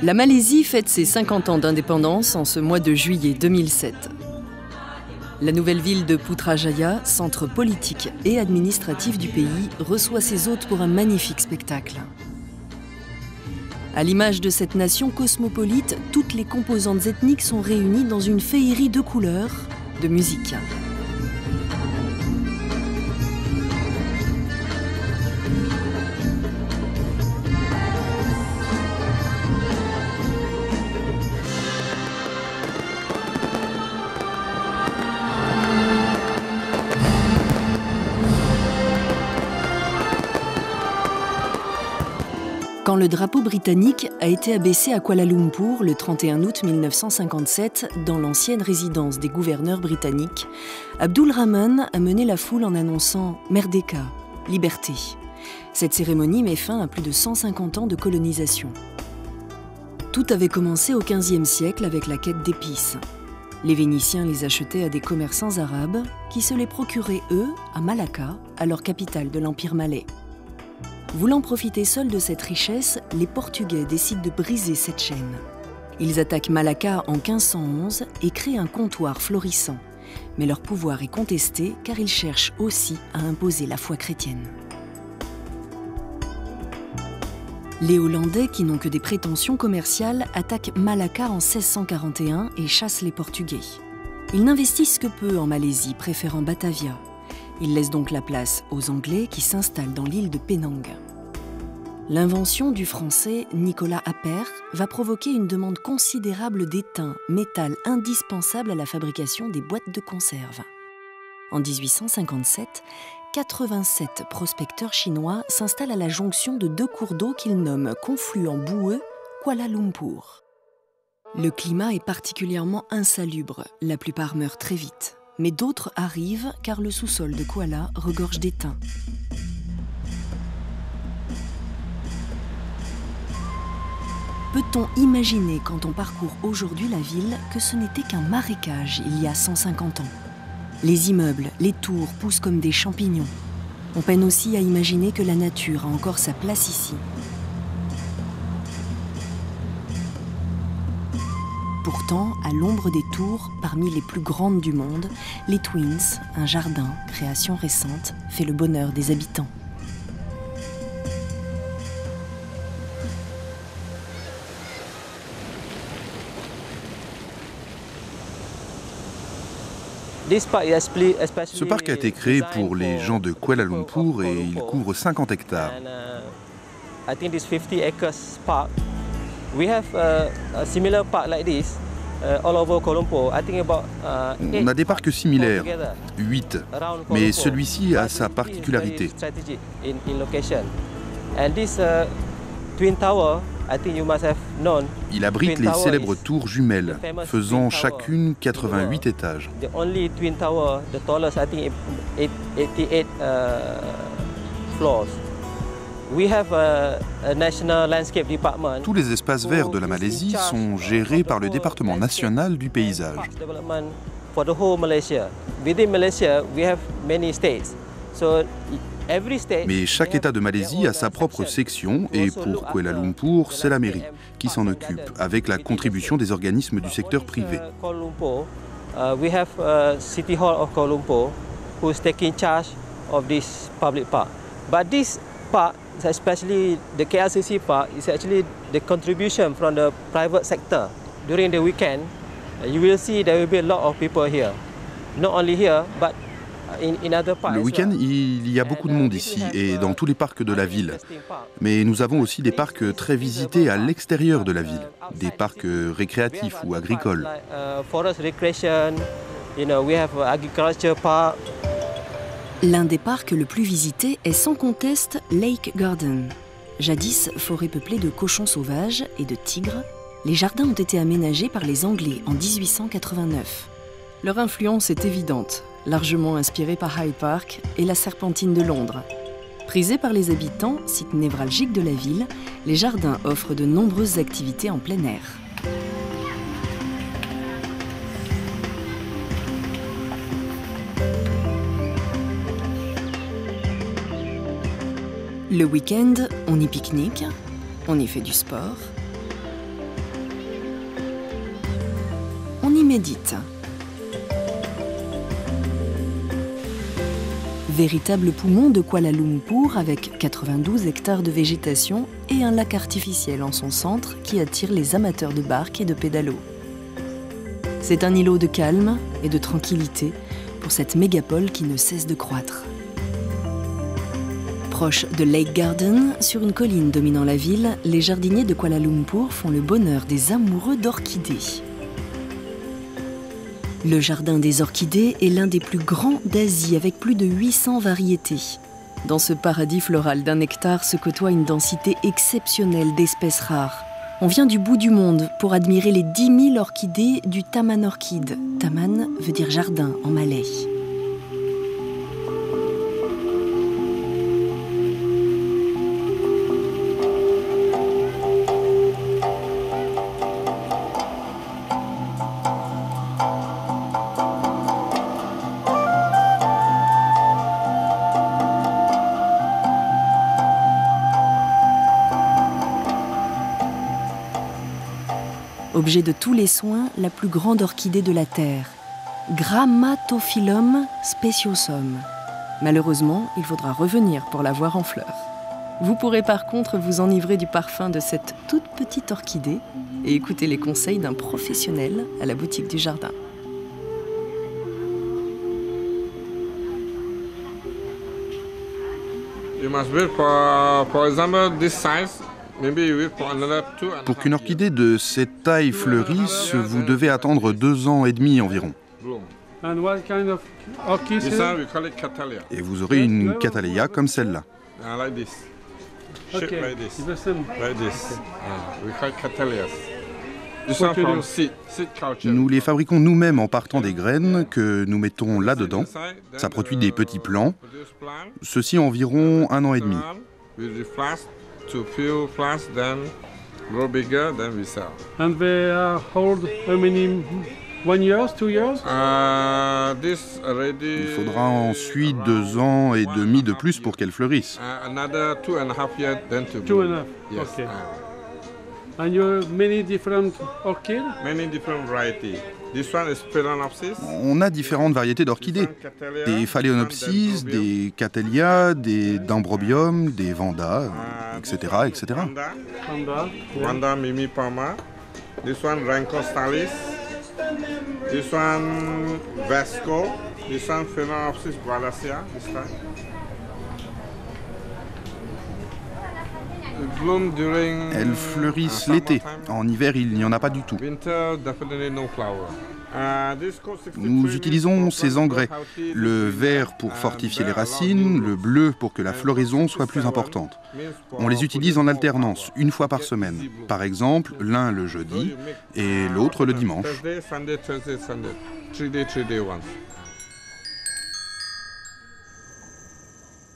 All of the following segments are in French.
La Malaisie fête ses 50 ans d'indépendance en ce mois de juillet 2007. La nouvelle ville de Putrajaya, centre politique et administratif du pays, reçoit ses hôtes pour un magnifique spectacle. À l'image de cette nation cosmopolite, toutes les composantes ethniques sont réunies dans une féerie de couleurs, de musique. Quand le drapeau britannique a été abaissé à Kuala Lumpur le 31 août 1957 dans l'ancienne résidence des gouverneurs britanniques, Abdul Rahman a mené la foule en annonçant « Merdeka », liberté. Cette cérémonie met fin à plus de 150 ans de colonisation. Tout avait commencé au XVe siècle avec la quête d'épices. Les Vénitiens les achetaient à des commerçants arabes qui se les procuraient, eux, à Malacca, alors capitale de l'Empire malais. Voulant profiter seuls de cette richesse, les Portugais décident de briser cette chaîne. Ils attaquent Malacca en 1511 et créent un comptoir florissant. Mais leur pouvoir est contesté car ils cherchent aussi à imposer la foi chrétienne. Les Hollandais, qui n'ont que des prétentions commerciales, attaquent Malacca en 1641 et chassent les Portugais. Ils n'investissent que peu en Malaisie, préférant Batavia. Ils laissent donc la place aux Anglais qui s'installent dans l'île de Penang. L'invention du Français Nicolas Appert va provoquer une demande considérable d'étain, métal indispensable à la fabrication des boîtes de conserve. En 1857, 87 prospecteurs chinois s'installent à la jonction de deux cours d'eau qu'ils nomment confluent boueux Kuala Lumpur. Le climat est particulièrement insalubre, la plupart meurent très vite. Mais d'autres arrivent car le sous-sol de Kuala regorge d'étain. Peut-on imaginer quand on parcourt aujourd'hui la ville que ce n'était qu'un marécage il y a 150 ans? Les immeubles, les tours poussent comme des champignons. On peine aussi à imaginer que la nature a encore sa place ici. Pourtant, à l'ombre des tours, parmi les plus grandes du monde, les Twins, un jardin, création récente, fait le bonheur des habitants. Ce parc a été créé pour les gens de Kuala Lumpur et il couvre 50 hectares. On a des parcs similaires, 8, mais celui-ci a sa particularité. Il abrite les célèbres tours jumelles, faisant chacune 88 étages. Tous les espaces verts de la Malaisie sont gérés par le département national du paysage. Mais chaque État de Malaisie a sa propre section et pour Kuala Lumpur, c'est la mairie qui s'en occupe, avec la contribution des organismes du secteur privé. Especially the KLCC Park is actually the contribution from the private sector. During the weekend, you will see there will be a lot of people here. Not only here, but in other parks. Le week-end, il y a beaucoup de monde ici et dans tous les parcs de la ville. Mais nous avons aussi des parcs très visités à l'extérieur de la ville, des parcs récréatifs ou agricoles. Forest recreation, we have agriculture park. L'un des parcs le plus visités est sans conteste Lake Garden. Jadis forêt peuplée de cochons sauvages et de tigres, les jardins ont été aménagés par les Anglais en 1889. Leur influence est évidente, largement inspirée par Hyde Park et la Serpentine de Londres. Prisés par les habitants, site névralgique de la ville, les jardins offrent de nombreuses activités en plein air. Le week-end, on y pique-nique, on y fait du sport, on y médite. Véritable poumon de Kuala Lumpur avec 92 hectares de végétation et un lac artificiel en son centre qui attire les amateurs de barques et de pédalo. C'est un îlot de calme et de tranquillité pour cette mégapole qui ne cesse de croître. Proche de Lake Garden, sur une colline dominant la ville, les jardiniers de Kuala Lumpur font le bonheur des amoureux d'orchidées. Le jardin des orchidées est l'un des plus grands d'Asie, avec plus de 800 variétés. Dans ce paradis floral d'un hectare se côtoie une densité exceptionnelle d'espèces rares. On vient du bout du monde pour admirer les 10 000 orchidées du Taman Orchid. Taman veut dire jardin en malais. Objet de tous les soins, la plus grande orchidée de la Terre, Grammatophyllum speciosum. Malheureusement, il faudra revenir pour la voir en fleurs. Vous pourrez par contre vous enivrer du parfum de cette toute petite orchidée et écouter les conseils d'un professionnel à la boutique du jardin. You must wait for example, this size. Pour qu'une orchidée de cette taille fleurisse, vous devez attendre 2 ans et demi environ. Et vous aurez une Cattleya comme celle-là. Nous les fabriquons nous-mêmes en partant des graines que nous mettons là-dedans. Ça produit des petits plants. Ceci environ 1 an et demi. To few plants, then grow bigger, then we sell. And they hold how many? 1 year, 2 years? This already. Il faudra ensuite 2 ans et demi de plus pour qu'elle fleurisse. Another 2.5 years, then to 2.5. Yes. Okay. And you have many different orchids? Many different varieties. This one is Phalaenopsis. On a différentes variétés d'orchidées. Des Phalaenopsis, des Cattleya, des Dendrobium, des Vanda, etc. etc. Vanda Mimipalma. This one Rhynchostalis. This one Vasco. This one Phalaenopsis Wallacea. This time. Elles fleurissent l'été. En hiver, il n'y en a pas du tout. Nous utilisons ces engrais. Le vert pour fortifier les racines, le bleu pour que la floraison soit plus importante. On les utilise en alternance, 1 fois par semaine. Par exemple, l'un le jeudi et l'autre le dimanche.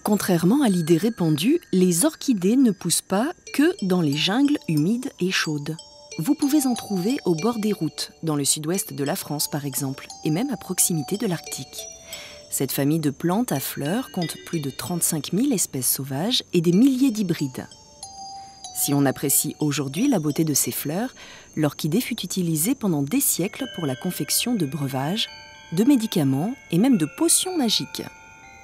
Contrairement à l'idée répandue, les orchidées ne poussent pas que dans les jungles humides et chaudes. Vous pouvez en trouver au bord des routes, dans le sud-ouest de la France par exemple, et même à proximité de l'Arctique. Cette famille de plantes à fleurs compte plus de 35 000 espèces sauvages et des milliers d'hybrides. Si on apprécie aujourd'hui la beauté de ces fleurs, l'orchidée fut utilisée pendant des siècles pour la confection de breuvages, de médicaments et même de potions magiques.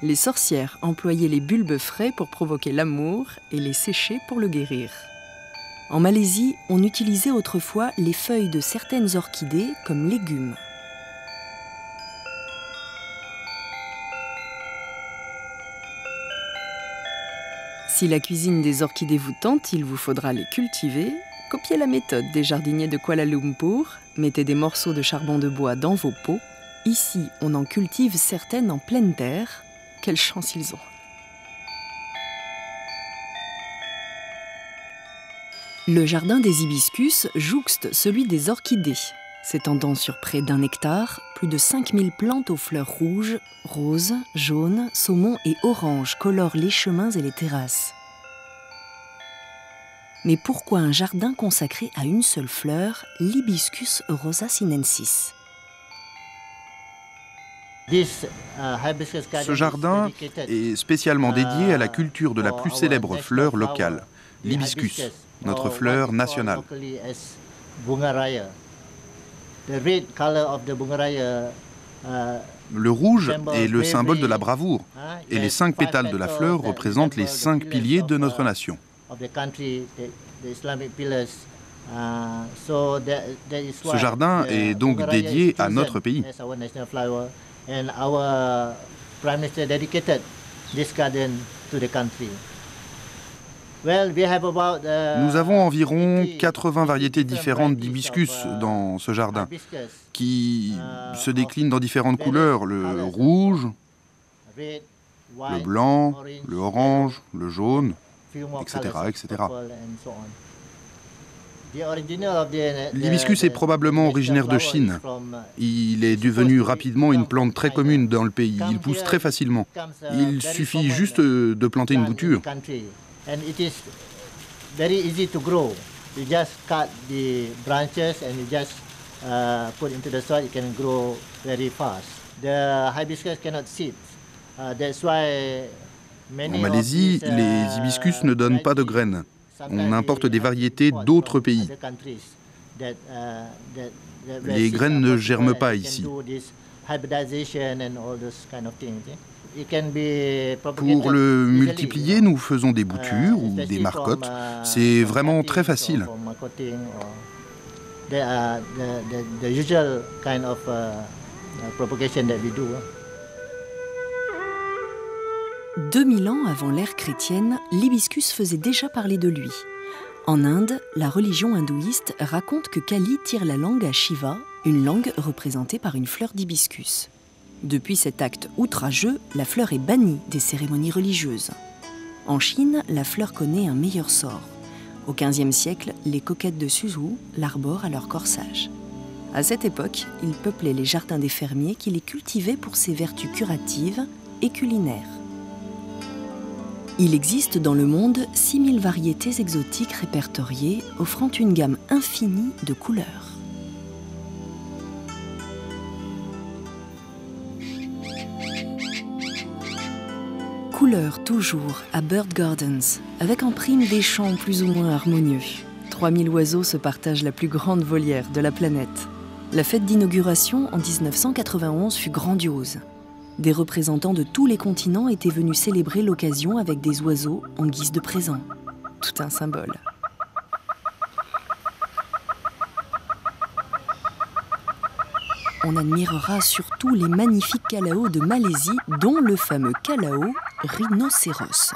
Les sorcières employaient les bulbes frais pour provoquer l'amour et les sécher pour le guérir. En Malaisie, on utilisait autrefois les feuilles de certaines orchidées comme légumes. Si la cuisine des orchidées vous tente, il vous faudra les cultiver. Copiez la méthode des jardiniers de Kuala Lumpur. Mettez des morceaux de charbon de bois dans vos pots. Ici, on en cultive certaines en pleine terre. Quelle chance ils ont! Le jardin des hibiscus jouxte celui des orchidées. S'étendant sur près d'1 hectare, plus de 5000 plantes aux fleurs rouges, roses, jaunes, saumon et orange colorent les chemins et les terrasses. Mais pourquoi un jardin consacré à une seule fleur, l'Hibiscus rosa sinensis? Ce jardin est spécialement dédié à la culture de la plus célèbre fleur locale, l'hibiscus, notre fleur nationale. Le rouge est le symbole de la bravoure, et les 5 pétales de la fleur représentent les 5 piliers de notre nation. Ce jardin est donc dédié à notre pays. Nous avons environ 80 variétés différentes d'hibiscus dans ce jardin, qui se déclinent dans différentes couleurs, le rouge, le blanc, le orange, le jaune, etc., etc. L'hibiscus est probablement originaire de Chine. Il est devenu rapidement une plante très commune dans le pays. Il pousse très facilement. Il suffit juste de planter une bouture. En Malaisie, les hibiscus ne donnent pas de graines. On importe des variétés d'autres pays. Les graines ne germent pas ici. Pour le multiplier, nous faisons des boutures ou des marcottes. C'est vraiment très facile. 2000 ans avant l'ère chrétienne, l'hibiscus faisait déjà parler de lui. En Inde, la religion hindouiste raconte que Kali tire la langue à Shiva, une langue représentée par une fleur d'hibiscus. Depuis cet acte outrageux, la fleur est bannie des cérémonies religieuses. En Chine, la fleur connaît un meilleur sort. Au XVe siècle, les coquettes de Suzhou l'arborent à leur corsage. À cette époque, ils peuplaient les jardins des fermiers qui les cultivaient pour ses vertus curatives et culinaires. Il existe dans le monde 6000 variétés exotiques répertoriées, offrant une gamme infinie de couleurs. Couleurs toujours à Bird Gardens, avec en prime des chants plus ou moins harmonieux. 3000 oiseaux se partagent la plus grande volière de la planète. La fête d'inauguration en 1991 fut grandiose. Des représentants de tous les continents étaient venus célébrer l'occasion avec des oiseaux en guise de présent. Tout un symbole. On admirera surtout les magnifiques calaos de Malaisie, dont le fameux calao rhinocéros.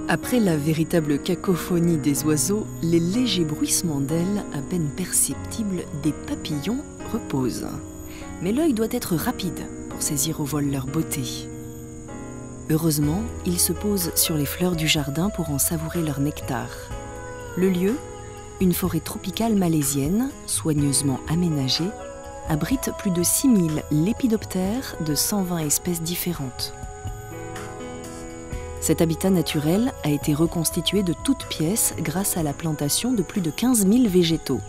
Après la véritable cacophonie des oiseaux, les légers bruissements d'ailes, à peine perceptibles, des papillons reposent. Mais l'œil doit être rapide pour saisir au vol leur beauté. Heureusement, ils se posent sur les fleurs du jardin pour en savourer leur nectar. Le lieu, une forêt tropicale malaisienne, soigneusement aménagée, abrite plus de 6000 lépidoptères de 120 espèces différentes. Cet habitat naturel a été reconstitué de toutes pièces grâce à la plantation de plus de 15 000 végétaux.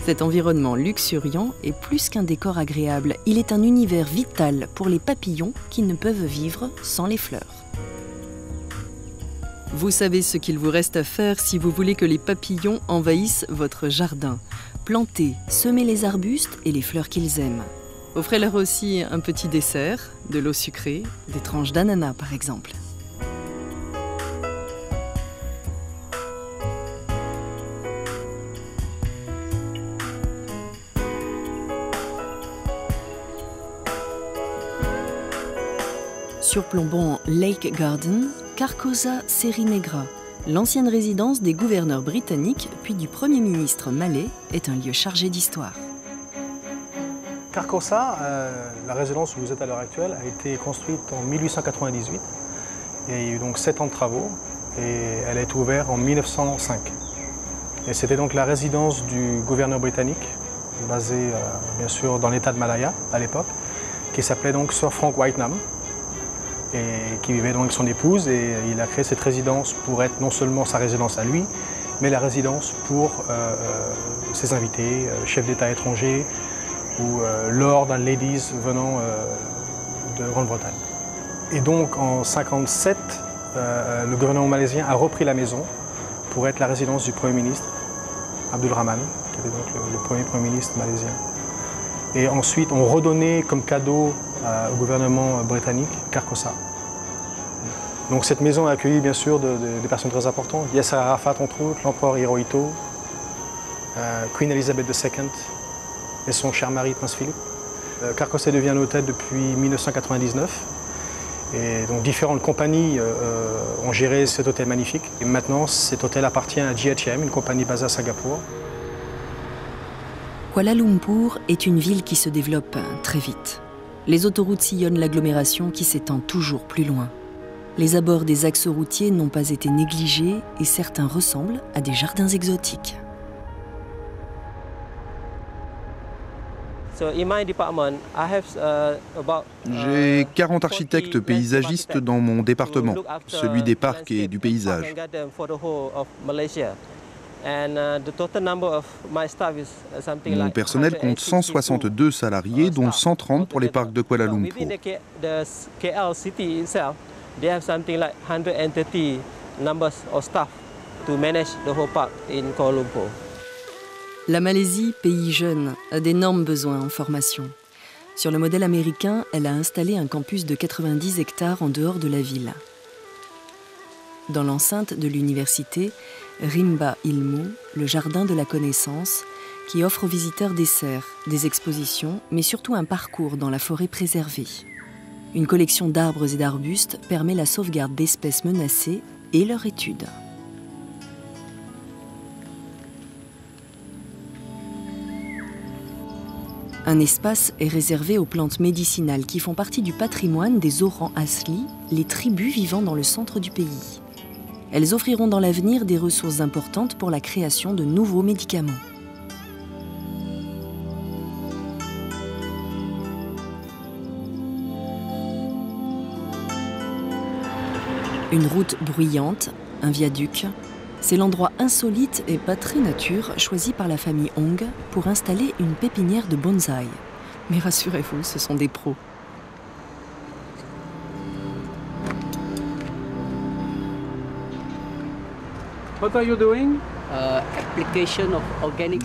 Cet environnement luxuriant est plus qu'un décor agréable, il est un univers vital pour les papillons qui ne peuvent vivre sans les fleurs. Vous savez ce qu'il vous reste à faire si vous voulez que les papillons envahissent votre jardin. Plantez, semez les arbustes et les fleurs qu'ils aiment. Offrez-leur aussi un petit dessert, de l'eau sucrée, des tranches d'ananas par exemple. Surplombant Lake Garden, Carcosa Serinegra, l'ancienne résidence des gouverneurs britanniques puis du Premier ministre malais, est un lieu chargé d'histoire. Carcosa, la résidence où vous êtes à l'heure actuelle, a été construite en 1898. Il y a eu donc 7 ans de travaux et elle a été ouverte en 1905. Et c'était donc la résidence du gouverneur britannique, basé bien sûr dans l'état de Malaya à l'époque, qui s'appelait donc Sir Frank Whitenham. et qui vivait donc avec son épouse. Et il a créé cette résidence pour être non seulement sa résidence à lui, mais la résidence pour ses invités, chefs d'État étrangers ou lords and ladies venant de Grande-Bretagne. Et donc en 1957, le gouvernement malaisien a repris la maison pour être la résidence du Premier ministre, Abdul Rahman, qui était donc le premier Premier ministre malaisien. Et ensuite, on redonnait comme cadeau au gouvernement britannique Carcosa. Donc cette maison a accueilli bien sûr des personnes très importantes. Yasser Arafat entre autres, l'empereur Hirohito, Queen Elizabeth II et son cher mari Prince Philippe. Carcosa devient un hôtel depuis 1999. Et donc différentes compagnies ont géré cet hôtel magnifique. Et maintenant, cet hôtel appartient à GHM, une compagnie basée à Singapour. Kuala Lumpur est une ville qui se développe très vite. Les autoroutes sillonnent l'agglomération qui s'étend toujours plus loin. Les abords des axes routiers n'ont pas été négligés et certains ressemblent à des jardins exotiques. J'ai 40 architectes paysagistes dans mon département, celui des parcs et du paysage. Mon personnel compte 162 salariés, dont 130 pour les parcs de Kuala Lumpur. La Malaisie, pays jeune, a d'énormes besoins en formation. Sur le modèle américain, elle a installé un campus de 90 hectares en dehors de la ville. Dans l'enceinte de l'université, Rimba Ilmu, le jardin de la connaissance, qui offre aux visiteurs des serres, des expositions, mais surtout un parcours dans la forêt préservée. Une collection d'arbres et d'arbustes permet la sauvegarde d'espèces menacées et leur étude. Un espace est réservé aux plantes médicinales qui font partie du patrimoine des Orang Asli, les tribus vivant dans le centre du pays. Elles offriront dans l'avenir des ressources importantes pour la création de nouveaux médicaments. Une route bruyante, un viaduc, c'est l'endroit insolite et pas très nature choisi par la famille Ong pour installer une pépinière de bonsaï. Mais rassurez-vous, ce sont des pros. What are you doing?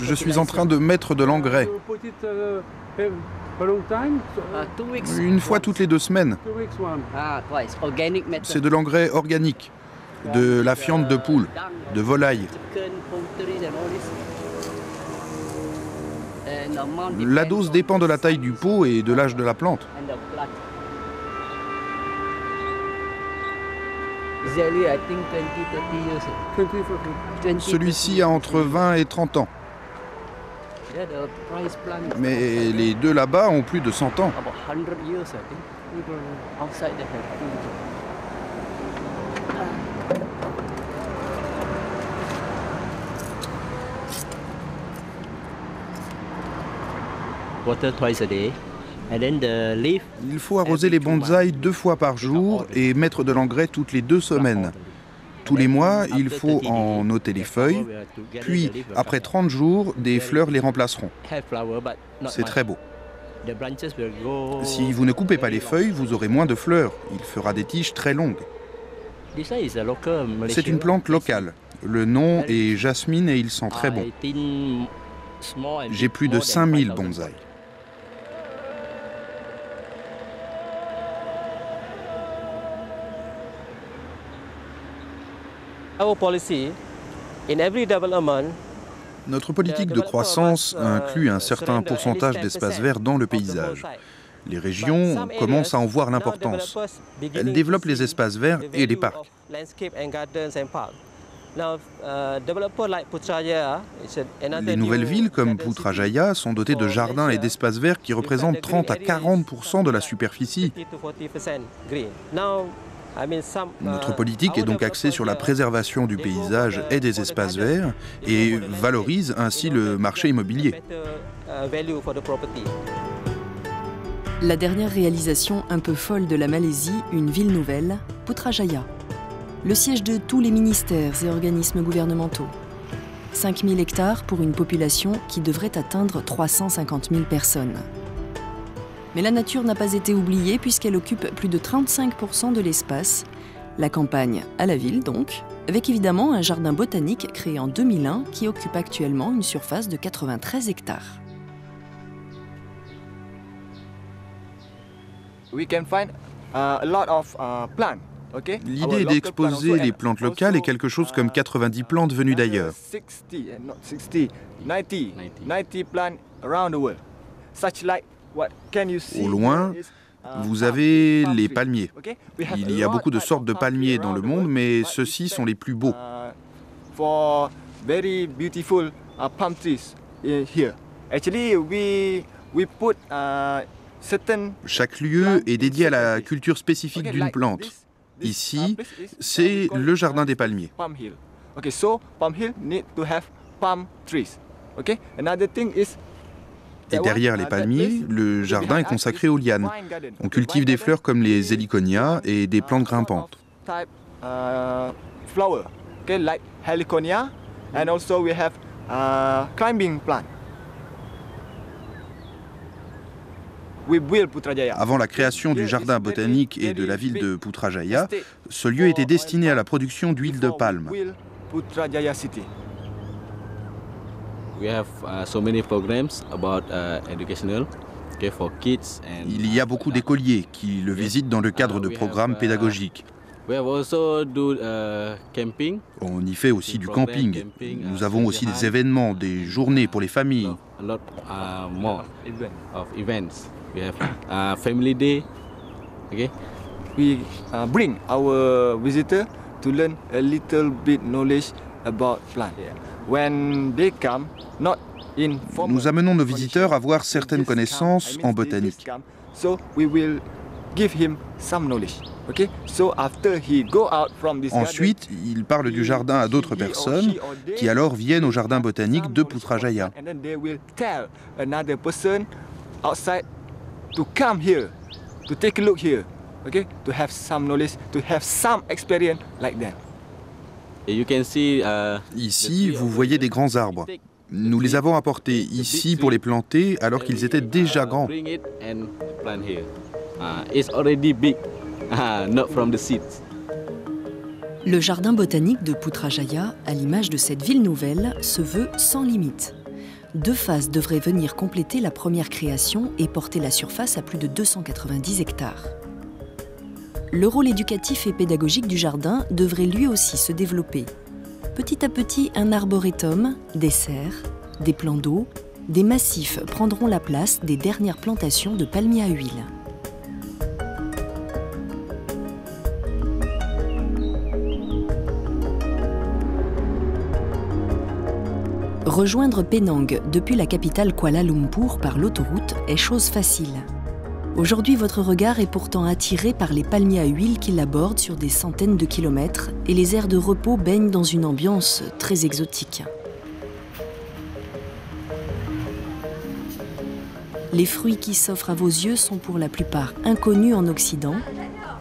Je suis en train de mettre de l'engrais. Une fois toutes les 2 semaines. C'est de l'engrais organique, de la fiente de poule, de volaille. La dose dépend de la taille du pot et de l'âge de la plante. Celui-ci a entre 20 et 30 ans. Mais les deux là-bas ont plus de 100 ans. Il faut arroser les bonsaïs 2 fois par jour et mettre de l'engrais toutes les 2 semaines. Tous les mois, il faut en ôter les feuilles, puis après 30 jours, des fleurs les remplaceront. C'est très beau. Si vous ne coupez pas les feuilles, vous aurez moins de fleurs. Il fera des tiges très longues. C'est une plante locale. Le nom est jasmine et il sent très bon. J'ai plus de 5000 bonsaïs. Notre politique de croissance inclut un certain pourcentage d'espaces verts dans le paysage. Les régions commencent à en voir l'importance. Elles développent les espaces verts et les parcs. Les nouvelles villes comme Putrajaya sont dotées de jardins et d'espaces verts qui représentent 30 à 40% de la superficie. Notre politique est donc axée sur la préservation du paysage et des espaces verts et valorise ainsi le marché immobilier. La dernière réalisation un peu folle de la Malaisie, une ville nouvelle, Putrajaya. Le siège de tous les ministères et organismes gouvernementaux. 5000 hectares pour une population qui devrait atteindre 350 000 personnes. Mais la nature n'a pas été oubliée puisqu'elle occupe plus de 35% de l'espace. La campagne à la ville donc, avec évidemment un jardin botanique créé en 2001 qui occupe actuellement une surface de 93 hectares. We can find a lot of plants. L'idée est d'exposer les plantes locales et quelque chose comme 90 plantes venues d'ailleurs. 90 plants around the world. Such like what can you see? Au loin, vous avez les palmiers. Il y a beaucoup de sortes de palmiers dans le monde, mais ceux-ci sont les plus beaux. For very beautiful palm trees here. Actually, we put Chaque lieu est dédié à la culture spécifique d'une plante. Ici, c'est le jardin des palmiers. Et derrière les palmiers, le jardin est consacré aux lianes. On cultive des fleurs comme les héliconias et des plantes grimpantes. Avant la création du jardin botanique et de la ville de Putrajaya, ce lieu était destiné à la production d'huile de palme. Il y a beaucoup d'écoliers qui le visitent dans le cadre de programmes pédagogiques. On y fait aussi du camping. Nous avons aussi des événements, des journées pour les familles. We have family day. Okay. We bring our visitor to learn a little bit knowledge about plant. When they come, not in formal. Nous amenons nos visiteurs à avoir certaines connaissances en botanique. So we will give him some knowledge. Okay. So after he go out from this garden, ensuite, il parle du jardin à d'autres personnes qui alors viennent au jardin botanique de Putrajaya. And then they will tell another person outside to come here, to take a look here, okay, to have some knowledge, to have some experience like that. Ici, vous voyez des grands arbres. Nous les avons apportés ici pour les planter alors qu'ils étaient déjà grands. Le jardin botanique de Putrajaya, à l'image de cette ville nouvelle, se veut sans limite. 2 phases devraient venir compléter la première création et porter la surface à plus de 290 hectares. Le rôle éducatif et pédagogique du jardin devrait lui aussi se développer. Petit à petit, un arboretum, des serres, des plans d'eau, des massifs prendront la place des dernières plantations de palmiers à huile. Rejoindre Penang depuis la capitale Kuala Lumpur par l'autoroute est chose facile. Aujourd'hui, votre regard est pourtant attiré par les palmiers à huile qui l'abordent sur des centaines de kilomètres et les aires de repos baignent dans une ambiance très exotique. Les fruits qui s'offrent à vos yeux sont pour la plupart inconnus en Occident.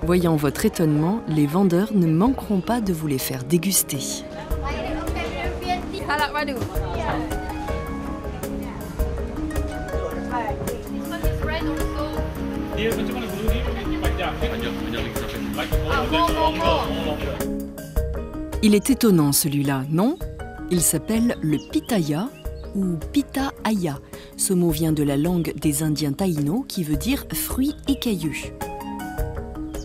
Voyant votre étonnement, les vendeurs ne manqueront pas de vous les faire déguster. Il est étonnant celui-là, non? Il s'appelle le pitaya ou pitahaya. Ce mot vient de la langue des Indiens taïnos qui veut dire fruit écailleux.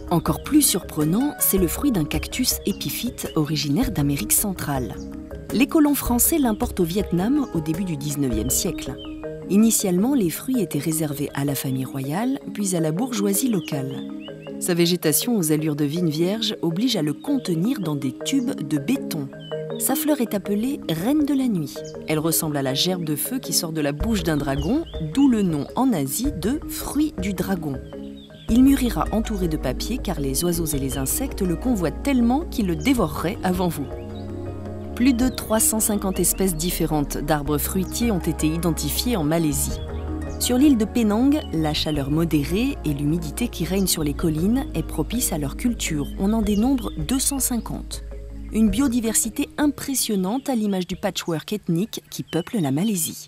Encore plus surprenant, c'est le fruit d'un cactus épiphyte originaire d'Amérique centrale. Les colons français l'importent au Vietnam au début du 19e siècle. Initialement, les fruits étaient réservés à la famille royale, puis à la bourgeoisie locale. Sa végétation aux allures de vigne vierge oblige à le contenir dans des tubes de béton. Sa fleur est appelée reine de la nuit. Elle ressemble à la gerbe de feu qui sort de la bouche d'un dragon, d'où le nom en Asie de fruit du dragon. Il mûrira entouré de papier car les oiseaux et les insectes le convoitent tellement qu'ils le dévoreraient avant vous. Plus de 350 espèces différentes d'arbres fruitiers ont été identifiées en Malaisie. Sur l'île de Penang, la chaleur modérée et l'humidité qui règne sur les collines est propice à leur culture. On en dénombre 250. Une biodiversité impressionnante à l'image du patchwork ethnique qui peuple la Malaisie.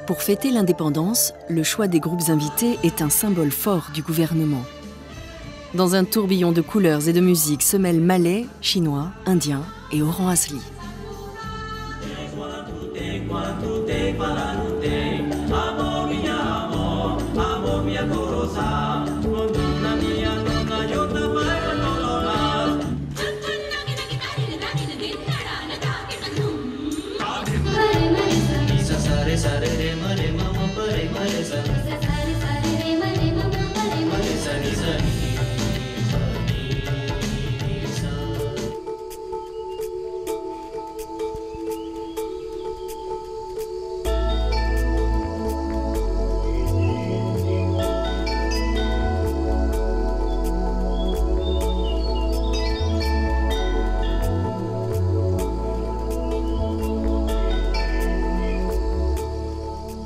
Pour fêter l'indépendance, le choix des groupes invités est un symbole fort du gouvernement. Dans un tourbillon de couleurs et de musique se mêlent malais, chinois, indiens et orang asli.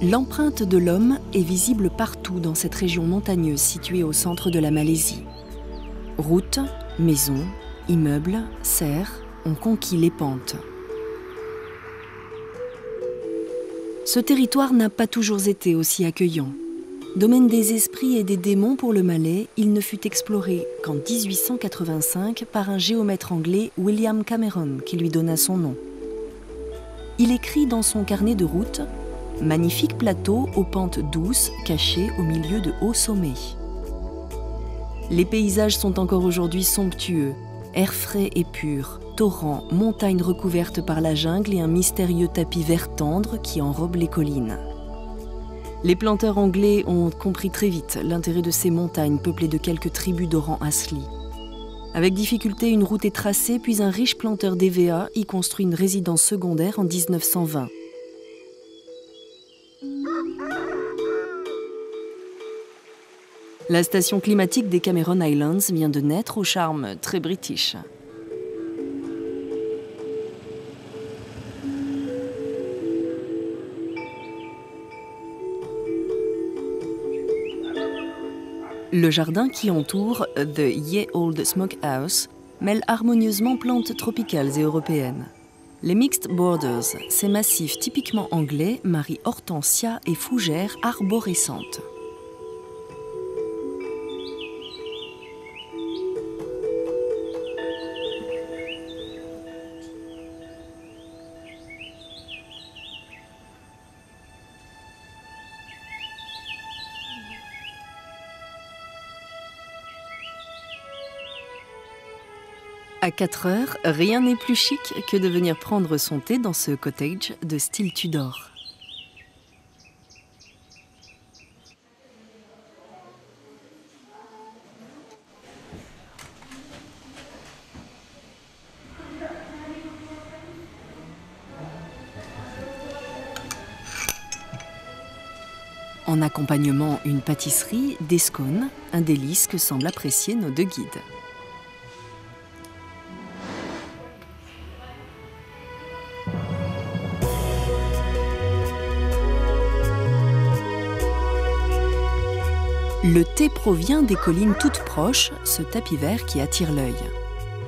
L'empreinte de l'homme est visible partout dans cette région montagneuse située au centre de la Malaisie. Routes, maisons, immeubles, serres ont conquis les pentes. Ce territoire n'a pas toujours été aussi accueillant. Domaine des esprits et des démons pour le Malais, il ne fut exploré qu'en 1885 par un géomètre anglais, William Cameron, qui lui donna son nom. Il écrit dans son carnet de route « Magnifique plateau aux pentes douces, cachés au milieu de hauts sommets ». Les paysages sont encore aujourd'hui somptueux, air frais et pur, torrents, montagnes recouvertes par la jungle et un mystérieux tapis vert tendre qui enrobe les collines. Les planteurs anglais ont compris très vite l'intérêt de ces montagnes peuplées de quelques tribus d'orang asli. Avec difficulté, une route est tracée, puis un riche planteur d'EVA y construit une résidence secondaire en 1920. La station climatique des Cameron Highlands vient de naître au charme très british. Le jardin qui entoure The Ye Old Smokehouse mêle harmonieusement plantes tropicales et européennes. Les Mixed Borders, ces massifs typiquement anglais, marient hortensias et fougères arborescentes. À 4 heures, rien n'est plus chic que de venir prendre son thé dans ce cottage de style Tudor. En accompagnement, une pâtisserie, des scones, un délice que semblent apprécier nos deux guides. Le thé provient des collines toutes proches, ce tapis vert qui attire l'œil.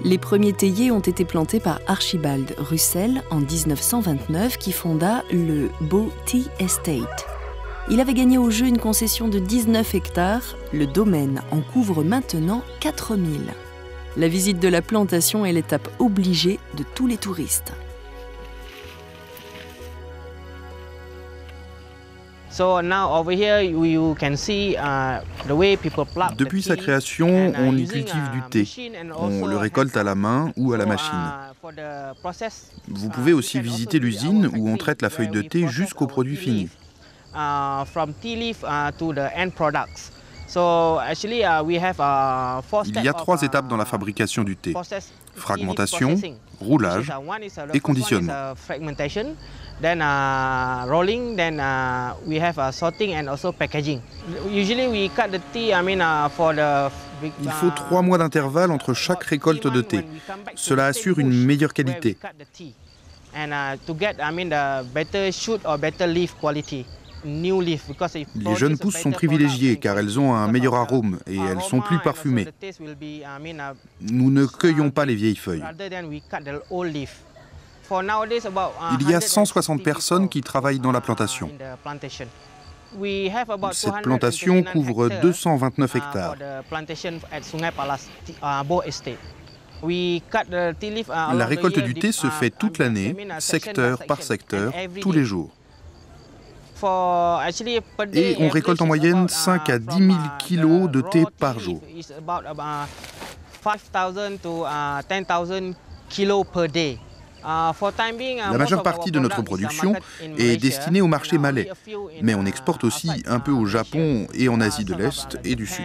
Les premiers théiers ont été plantés par Archibald Russell en 1929 qui fonda le Bow Tea Estate. Il avait gagné au jeu une concession de 19 hectares. Le domaine en couvre maintenant 4000. La visite de la plantation est l'étape obligée de tous les touristes. Depuis sa création, on y cultive du thé. On le récolte à la main ou à la machine. Vous pouvez aussi visiter l'usine où on traite la feuille de thé jusqu'au produit fini. Il y a 3 étapes dans la fabrication du thé: fragmentation, roulage et conditionnement. then rolling, then we have sorting and also packaging. Usually we cut the tea, for the... Il faut 3 mois d'intervalle entre chaque récolte de thé. Cela assure une meilleure qualité. Les jeunes pousses sont privilégiées car elles ont un meilleur arôme et elles sont plus parfumées. Nous ne cueillons pas les vieilles feuilles. Il y a 160 personnes qui travaillent dans la plantation. Cette plantation couvre 229 hectares. La récolte du thé se fait toute l'année, secteur par secteur, tous les jours. Et on récolte en moyenne 5 à 10 000 kilos de thé par jour. La majeure partie de notre production est destinée au marché malais, mais on exporte aussi un peu au Japon et en Asie de l'Est et du Sud.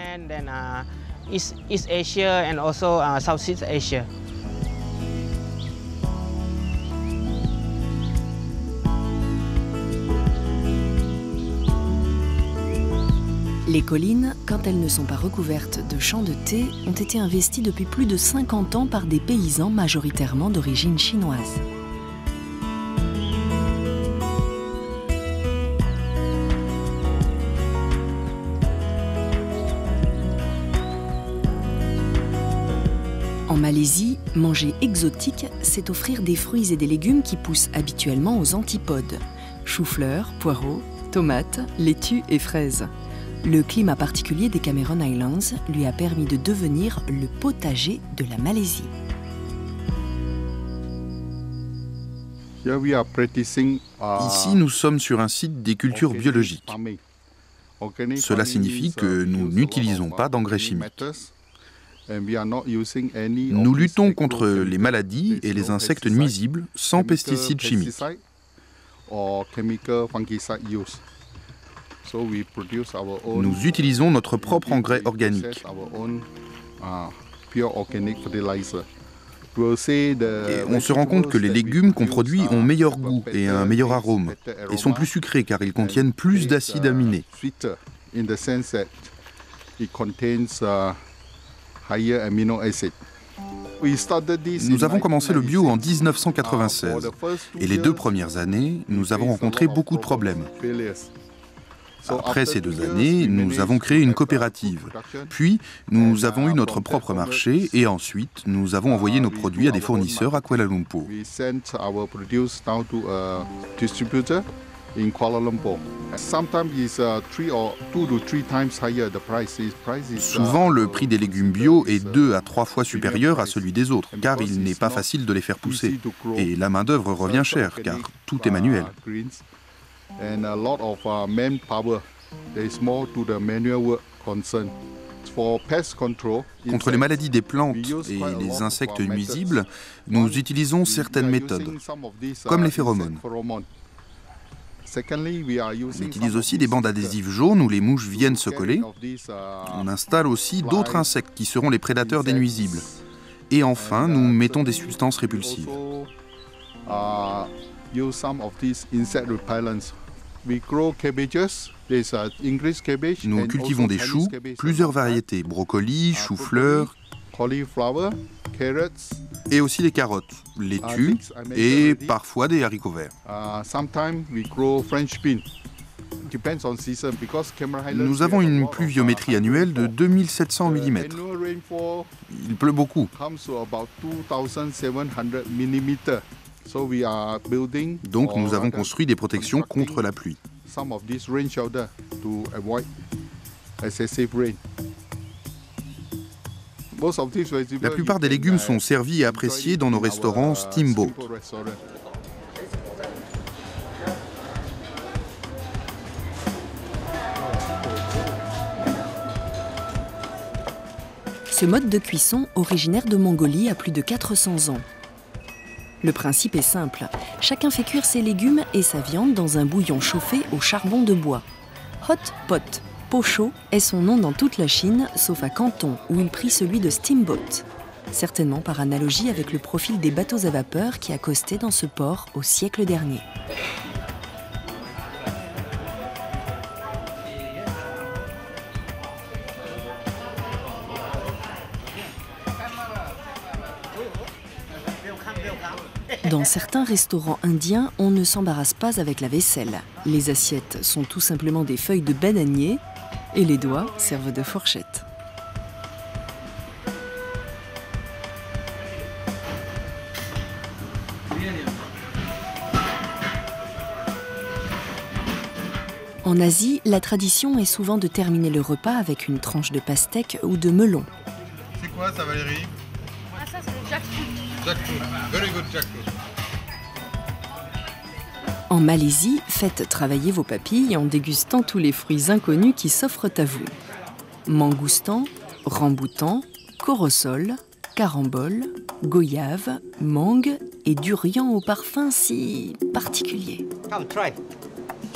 Les collines, quand elles ne sont pas recouvertes de champs de thé, ont été investies depuis plus de 50 ans par des paysans majoritairement d'origine chinoise. En Malaisie, manger exotique, c'est offrir des fruits et des légumes qui poussent habituellement aux antipodes. Choux-fleurs, poireaux, tomates, laitues et fraises. Le climat particulier des Cameron Highlands lui a permis de devenir le potager de la Malaisie. Ici, nous sommes sur un site des cultures biologiques. Cela signifie que nous n'utilisons pas d'engrais chimiques. Nous luttons contre les maladies et les insectes nuisibles sans pesticides chimiques. Nous utilisons notre propre engrais organique. Et on se rend compte que les légumes qu'on produit ont meilleur goût et un meilleur arôme, et sont plus sucrés car ils contiennent plus d'acides aminés. Nous avons commencé le bio en 1996, et les 2 premières années, nous avons rencontré beaucoup de problèmes. Après ces 2 années, nous avons créé une coopérative. Puis, nous avons eu notre propre marché et ensuite, nous avons envoyé nos produits à des fournisseurs à Kuala Lumpur. Souvent, le prix des légumes bio est 2 à 3 fois supérieur à celui des autres, car il n'est pas facile de les faire pousser. Et la main-d'œuvre revient cher, car tout est manuel. Contre les maladies des plantes et les insectes nuisibles, nous utilisons certaines méthodes, comme les phéromones. On utilise aussi des bandes adhésives jaunes où les mouches viennent se coller. On installe aussi d'autres insectes qui seront les prédateurs des nuisibles. Et enfin, nous mettons des substances répulsives. Nous cultivons des choux, plusieurs variétés, brocolis, choux-fleurs, et aussi des carottes, laitues et parfois des haricots verts. Nous avons une pluviométrie annuelle de 2700 mm. Il pleut beaucoup. Donc nous avons construit des protections contre la pluie. La plupart des légumes sont servis et appréciés dans nos restaurants Steamboat. Ce mode de cuisson, originaire de Mongolie, a plus de 400 ans. Le principe est simple. Chacun fait cuire ses légumes et sa viande dans un bouillon chauffé au charbon de bois. Hot pot, pot chaud, est son nom dans toute la Chine, sauf à Canton, où il prit celui de steamboat. Certainement par analogie avec le profil des bateaux à vapeur qui accostaient dans ce port au siècle dernier. Dans certains restaurants indiens, on ne s'embarrasse pas avec la vaisselle. Les assiettes sont tout simplement des feuilles de bananier et les doigts servent de fourchette. En Asie, la tradition est souvent de terminer le repas avec une tranche de pastèque ou de melon. C'est quoi ça, Valérie? Ça, c'est le jackfruit. Jackfruit. Very good jackfruit. En Malaisie, faites travailler vos papilles en dégustant tous les fruits inconnus qui s'offrent à vous. Mangoustan, ramboutan, corosol, carambole, goyave, mangue et durian au parfum si particulier. Come, try.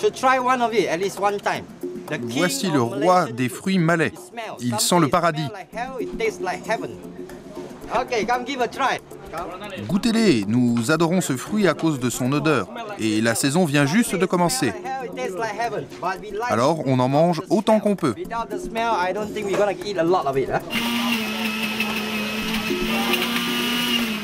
Should try one of it at least one time. Voici le roi des fruits malais. Il sent le paradis. Goûtez-les, nous adorons ce fruit à cause de son odeur. Et la saison vient juste de commencer. Alors on en mange autant qu'on peut.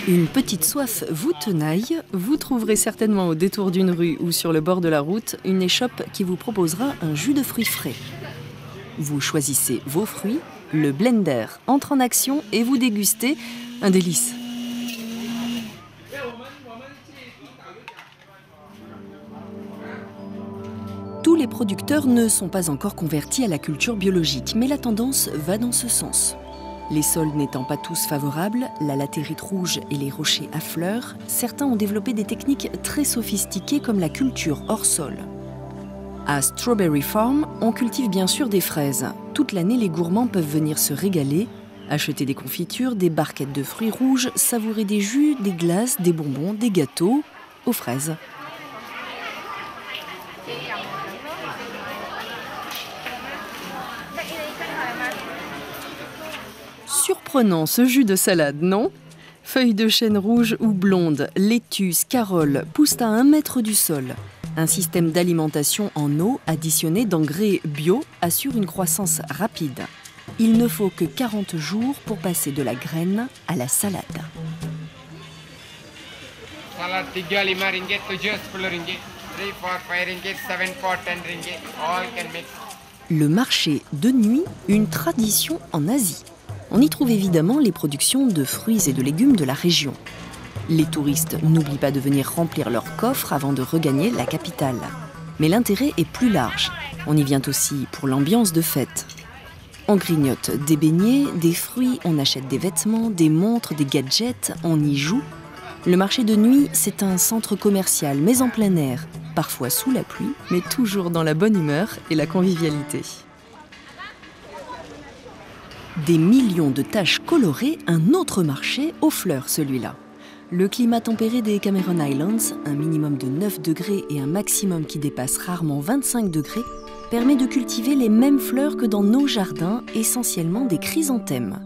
Une petite soif vous tenaille, vous trouverez certainement au détour d'une rue ou sur le bord de la route une échoppe qui vous proposera un jus de fruits frais. Vous choisissez vos fruits, le blender entre en action et vous dégustez un délice. Tous les producteurs ne sont pas encore convertis à la culture biologique, mais la tendance va dans ce sens. Les sols n'étant pas tous favorables, la latérite rouge et les rochers à fleurs, certains ont développé des techniques très sophistiquées comme la culture hors sol. À Strawberry Farm, on cultive bien sûr des fraises. Toute l'année, les gourmands peuvent venir se régaler, acheter des confitures, des barquettes de fruits rouges, savourer des jus, des glaces, des bonbons, des gâteaux aux fraises. Surprenant ce jus de salade, non? Feuilles de chêne rouge ou blondes, laitue, scarole poussent à 1 mètre du sol. Un système d'alimentation en eau additionné d'engrais bio assure une croissance rapide. Il ne faut que 40 jours pour passer de la graine à la salade. Salad 3, 5 ringgit, 7, 10 ringgit, 3, 4, 5 ringgit, 7, 4, 10 ringgit, all can mix. Le marché de nuit, une tradition en Asie. On y trouve évidemment les productions de fruits et de légumes de la région. Les touristes n'oublient pas de venir remplir leurs coffres avant de regagner la capitale. Mais l'intérêt est plus large. On y vient aussi pour l'ambiance de fête. On grignote des beignets, des fruits, on achète des vêtements, des montres, des gadgets, on y joue. Le marché de nuit, c'est un centre commercial, mais en plein air, parfois sous la pluie, mais toujours dans la bonne humeur et la convivialité. Des millions de taches colorées, un autre marché aux fleurs celui-là. Le climat tempéré des Cameron Highlands, un minimum de 9 degrés et un maximum qui dépasse rarement 25 degrés, permet de cultiver les mêmes fleurs que dans nos jardins, essentiellement des chrysanthèmes.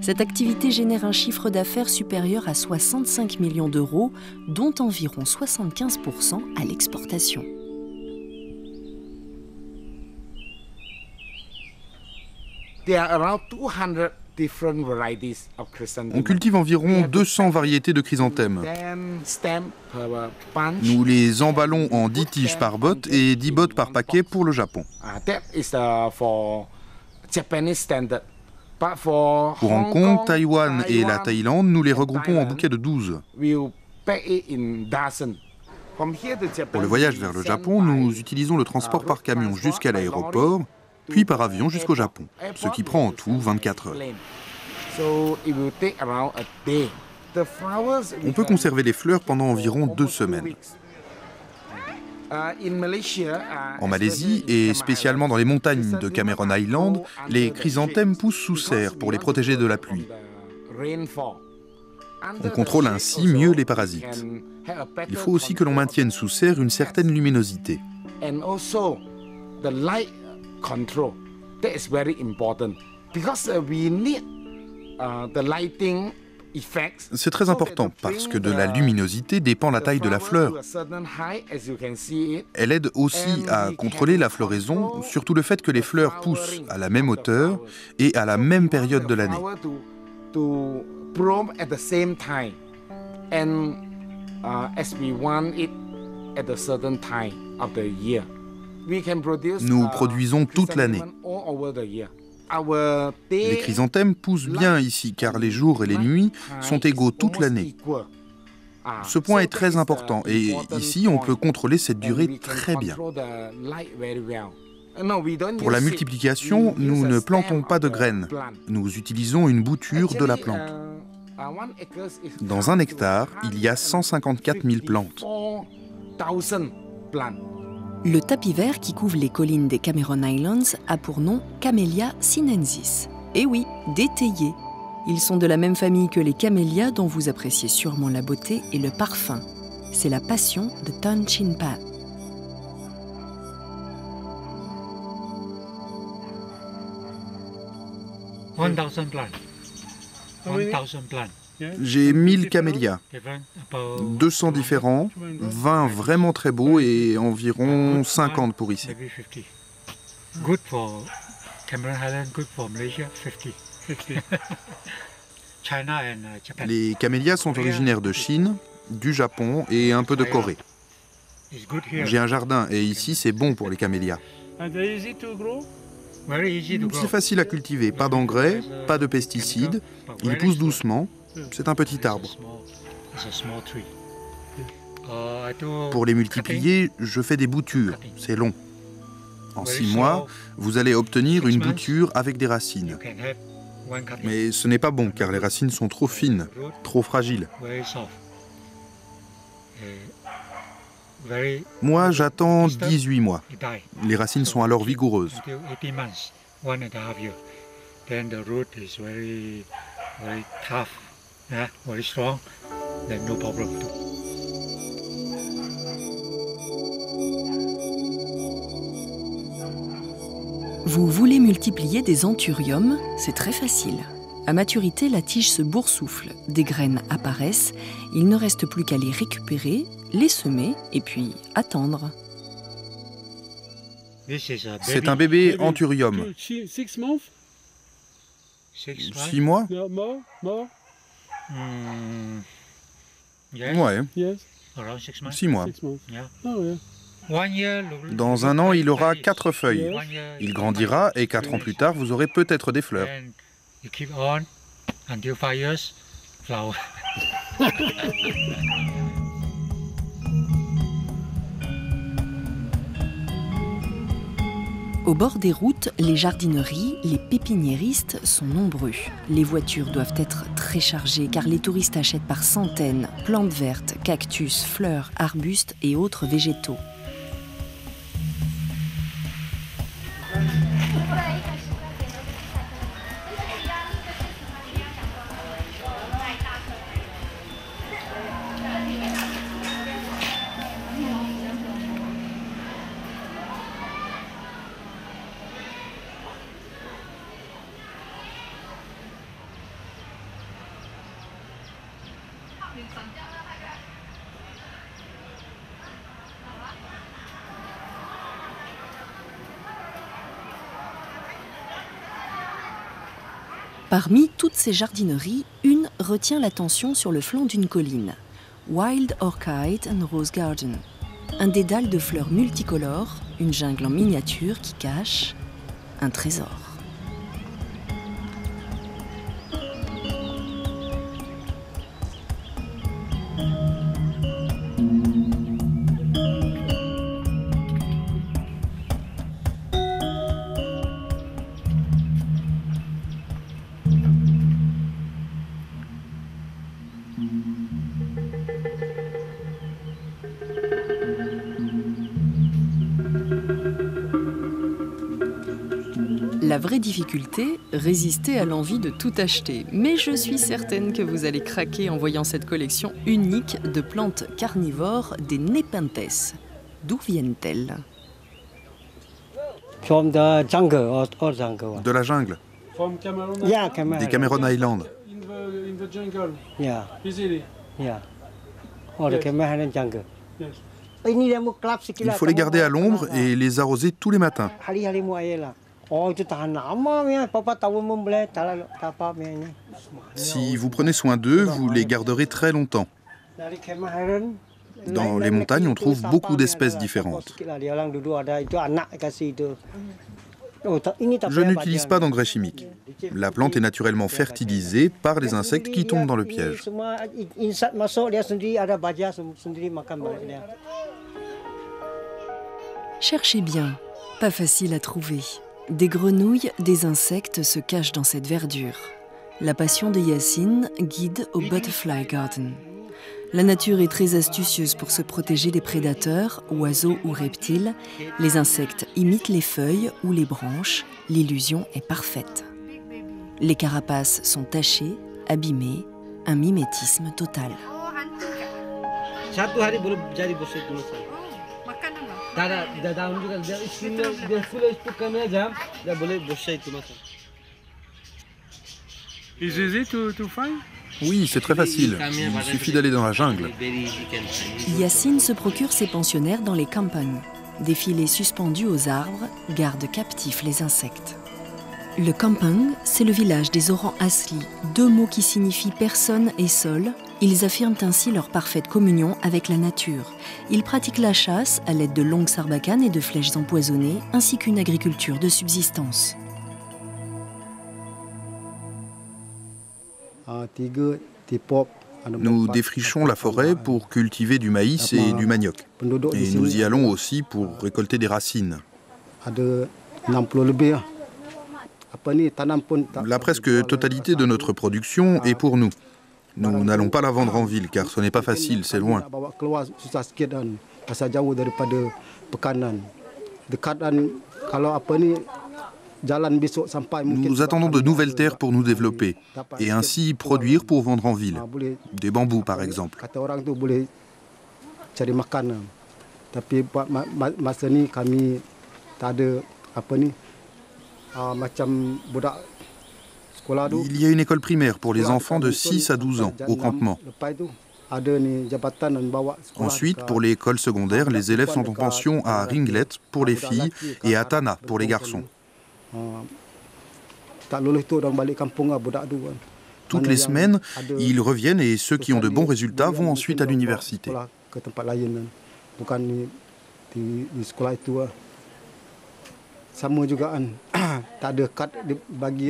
Cette activité génère un chiffre d'affaires supérieur à 65 millions d'euros, dont environ 75% à l'exportation. On cultive environ 200 variétés de chrysanthèmes. Nous les emballons en 10 tiges par botte et 10 bottes par paquet pour le Japon. Pour Hong Kong, Taïwan et la Thaïlande, nous les regroupons en bouquets de 12. Pour le voyage vers le Japon, nous utilisons le transport par camion jusqu'à l'aéroport, puis par avion jusqu'au Japon, ce qui prend en tout 24 heures. On peut conserver les fleurs pendant environ 2 semaines. En Malaisie, et spécialement dans les montagnes de Cameron Highlands, les chrysanthèmes poussent sous serre pour les protéger de la pluie. On contrôle ainsi mieux les parasites. Il faut aussi que l'on maintienne sous serre une certaine luminosité. C'est très important parce que de la luminosité dépend la taille de la fleur. Elle aide aussi à contrôler la floraison, surtout le fait que les fleurs poussent à la même hauteur et à la même période de l'année. as we want it at a certain time of the year. We can produce, Nous produisons toute l'année. all over the year. Our day Les chrysanthèmes poussent bien ici car les jours et les nuits sont égaux toute l'année. Ce point est très important et ici on peut contrôler cette durée très bien. Pour la multiplication, nous ne plantons pas de graines. Nous utilisons une bouture de la plante. Dans 1 hectare, il y a 154 000 plantes. Le tapis vert qui couvre les collines des Cameron Highlands a pour nom Camellia sinensis. Et oui, des théiers. Ils sont de la même famille que les camélias dont vous appréciez sûrement la beauté et le parfum. C'est la passion de Ton Chin Pat. J'ai 1000 camélias, 200 différents, 20 vraiment très beaux et environ 50 pour ici. Good for Cameron Highlands, good for Malaysia, 50. China and Japan. Les camélias sont originaires de Chine, du Japon et un peu de Corée. J'ai un jardin et ici c'est bon pour les camélias. C'est facile à cultiver, pas d'engrais, pas de pesticides, il pousse doucement, c'est un petit arbre. Pour les multiplier, je fais des boutures, c'est long. En 6 mois, vous allez obtenir une bouture avec des racines. Mais ce n'est pas bon car les racines sont trop fines, trop fragiles. Moi, j'attends 18 mois. Les racines sont alors vigoureuses. Vous voulez multiplier des anthuriums? C'est très facile. À maturité, la tige se boursoufle, des graines apparaissent, il ne reste plus qu'à les récupérer, les semer et puis attendre. C'est un bébé anthurium. 6 months? 6 mois? Ouais, Yes. 6 mois. 6 months. Oh, yeah. Dans 1 an, il aura 4 feuilles. Il grandira et 4 ans plus tard, vous aurez peut-être des fleurs. Au bord des routes, les jardineries, les pépiniéristes sont nombreux. Les voitures doivent être très chargées car les touristes achètent par centaines plantes vertes, cactus, fleurs, arbustes et autres végétaux. Parmi toutes ces jardineries, une retient l'attention sur le flanc d'une colline. Wild Orchid and Rose Garden. Un dédale de fleurs multicolores, une jungle en miniature qui cache un trésor. La vraie difficulté, résister à l'envie de tout acheter. Mais je suis certaine que vous allez craquer en voyant cette collection unique de plantes carnivores des Nepenthes. D'où viennent-elles? From the jungle or jungle. De la jungle, From Cameron? Yeah, Cameron. des Cameron Highlands. In the jungle. Yeah, Easily. yeah. Or the Yes. Cameron jungle. Yes. Il faut les garder à l'ombre et les arroser tous les matins. Si vous prenez soin d'eux, vous les garderez très longtemps. Dans les montagnes, on trouve beaucoup d'espèces différentes. Je n'utilise pas d'engrais chimiques. La plante est naturellement fertilisée par les insectes qui tombent dans le piège. Cherchez bien, pas facile à trouver. Des grenouilles, des insectes se cachent dans cette verdure. La passion de Yacine guide au Butterfly Garden. La nature est très astucieuse pour se protéger des prédateurs, oiseaux ou reptiles. Les insectes imitent les feuilles ou les branches. L'illusion est parfaite. Les carapaces sont tachées, abîmées, un mimétisme total. Is easy to find? Oui, c'est très facile. Il suffit d'aller dans la jungle. Yacine se procure ses pensionnaires dans les kampangs. Des filets suspendus aux arbres gardent captifs les insectes. Le kampang, c'est le village des Orang Asli, deux mots qui signifient personne et sol. Ils affirment ainsi leur parfaite communion avec la nature. Ils pratiquent la chasse à l'aide de longues sarbacanes et de flèches empoisonnées, ainsi qu'une agriculture de subsistance. Nous défrichons la forêt pour cultiver du maïs et du manioc. Et nous y allons aussi pour récolter des racines. La presque totalité de notre production est pour nous. Nous n'allons pas la vendre en ville car ce n'est pas facile, c'est loin. Nous attendons de nouvelles terres pour nous développer et ainsi produire pour vendre en ville. Des bambous par exemple. Il y a une école primaire pour les enfants de 6 à 12 ans au campement. Ensuite, pour l'école secondaire, les élèves sont en pension à Ringlet pour les filles et à Tana pour les garçons. Toutes les semaines, ils reviennent et ceux qui ont de bons résultats vont ensuite à l'université.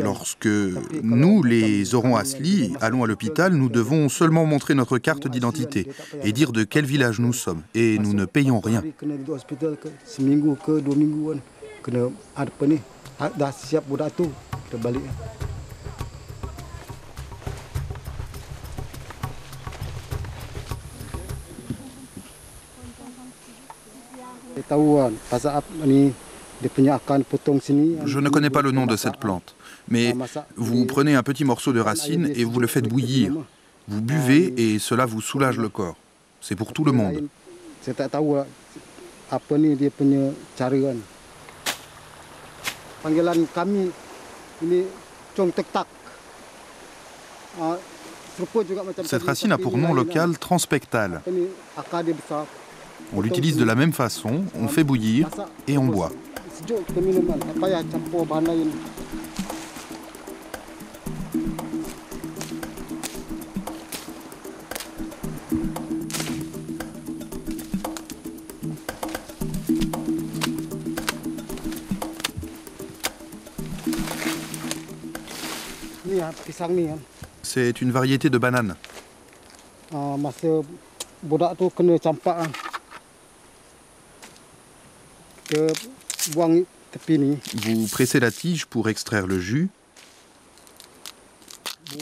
Lorsque nous, les Orang Asli, allons à l'hôpital, nous devons seulement montrer notre carte d'identité et dire de quel village nous sommes. Et nous ne payons rien. Je ne connais pas le nom de cette plante, mais vous prenez un petit morceau de racine et vous le faites bouillir. Vous buvez et cela vous soulage le corps. C'est pour tout le monde. Cette racine a pour nom local transpectale. On l'utilise de la même façon, on fait bouillir et on boit. C'est une variété de banane. Vous pressez la tige pour extraire le jus.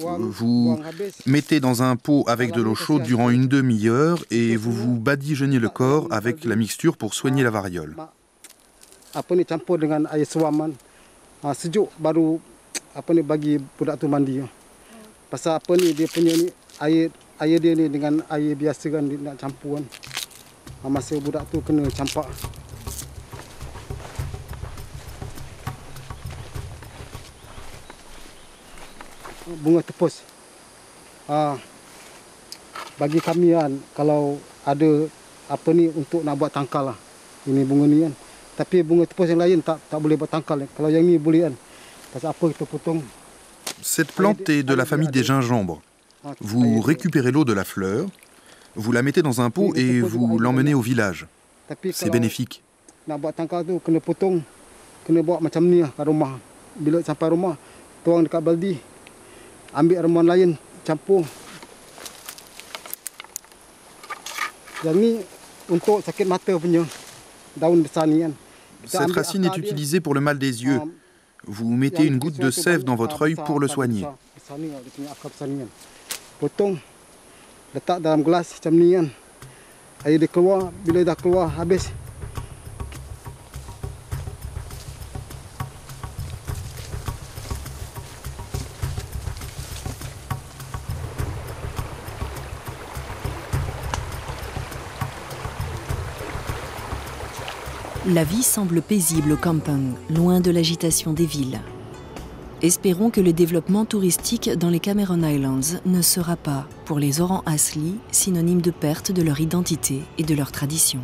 Vous mettez dans un pot avec de l'eau chaude durant une demi-heure et vous vous badigeonnez le corps avec la mixture pour soigner la variole. Bunga tepus. Bagi kami kalau ada apa ni untuk nak buat tangkal lah. Ini bunga ni kan. Tapi bunga tepus yang lain tak boleh buat tangkal. Kalau yang ni boleh kan. Pasal apa kita potong. Cette plante est de la famille des gingembres. Vous récupérez l'eau de la fleur, Vous la mettez dans un pot et vous l'emmenez au village. C'est bénéfique. Nak buat tangkal tu kena potong, kena bawa macam ni ke rumah. Bila sampai rumah, tuang dekat baldi, ambil ramuan lain, campur. Yang ni untuk sakit mata punya daun besar ni kan. Cette racine est utilisée pour le mal des yeux. Vous mettez une goutte de sève dans votre œil pour le soigner. Potong, letak dalam gelas macam ni kan. Air dia keluar, bila dah keluar habis. La vie semble paisible au Kampung, loin de l'agitation des villes. Espérons que le développement touristique dans les Cameron Highlands ne sera pas, pour les Orang Asli, synonyme de perte de leur identité et de leur tradition.